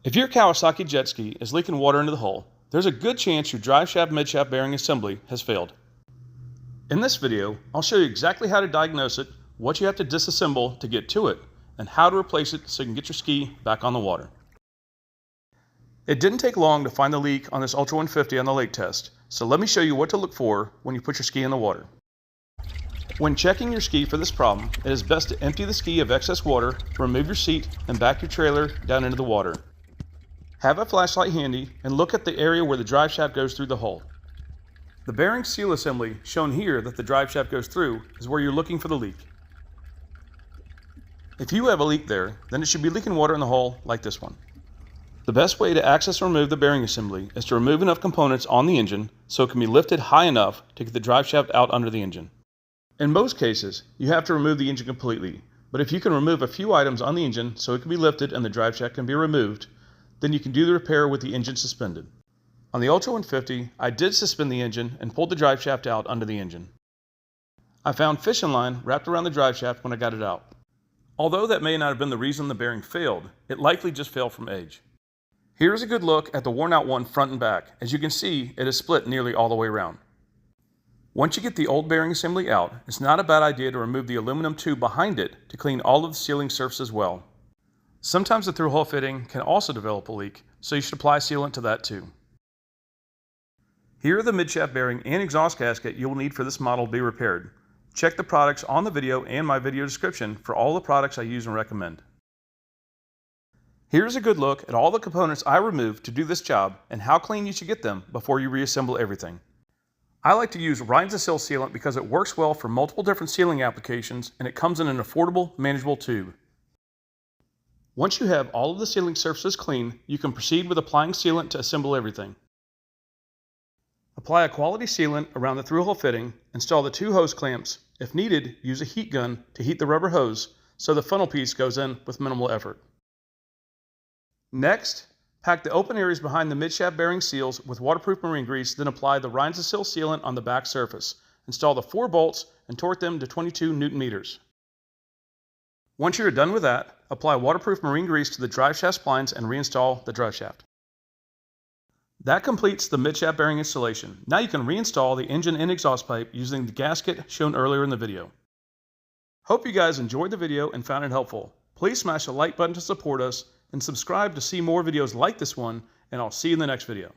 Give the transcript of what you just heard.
If your Kawasaki Jetski is leaking water into the hull, there's a good chance your driveshaft midshaft bearing assembly has failed. In this video, I'll show you exactly how to diagnose it, what you have to disassemble to get to it, and how to replace it so you can get your ski back on the water. It didn't take long to find the leak on this Ultra 150 on the lake test, so let me show you what to look for when you put your ski in the water. When checking your ski for this problem, it is best to empty the ski of excess water, remove your seat, and back your trailer down into the water. Have a flashlight handy and look at the area where the driveshaft goes through the hull. The bearing seal assembly shown here that the driveshaft goes through is where you're looking for the leak. If you have a leak there, then it should be leaking water in the hull like this one. The best way to access and remove the bearing assembly is to remove enough components on the engine so it can be lifted high enough to get the driveshaft out under the engine. In most cases, you have to remove the engine completely, but if you can remove a few items on the engine so it can be lifted and the driveshaft can be removed, then you can do the repair with the engine suspended. On the Ultra 150, I did suspend the engine and pulled the driveshaft out under the engine. I found fishing line wrapped around the driveshaft when I got it out. Although that may not have been the reason the bearing failed, it likely just failed from age. Here's a good look at the worn out one front and back. As you can see, it is split nearly all the way around. Once you get the old bearing assembly out, it's not a bad idea to remove the aluminum tube behind it to clean all of the sealing surface as well. Sometimes the Thru-Hull fitting can also develop a leak, so you should apply sealant to that too. Here are the midshaft bearing and exhaust gasket you will need for this model to be repaired. Check the products on the video and my video description for all the products I use and recommend. Here's a good look at all the components I removed to do this job and how clean you should get them before you reassemble everything. I like to use Reinstall sealant because it works well for multiple different sealing applications and it comes in an affordable, manageable tube. Once you have all of the sealing surfaces clean, you can proceed with applying sealant to assemble everything. Apply a quality sealant around the Thru-Hull fitting, install the 2 hose clamps. If needed, use a heat gun to heat the rubber hose so the funnel piece goes in with minimal effort. Next, pack the open areas behind the midshaft bearing seals with waterproof marine grease, then apply the Reinstall sealant on the back surface. Install the 4 bolts and torque them to 22 Newton meters. Once you are done with that, apply waterproof marine grease to the driveshaft splines and reinstall the driveshaft. That completes the midshaft bearing installation. Now you can reinstall the engine and exhaust pipe using the gasket shown earlier in the video. Hope you guys enjoyed the video and found it helpful. Please smash the like button to support us and subscribe to see more videos like this one, and I'll see you in the next video.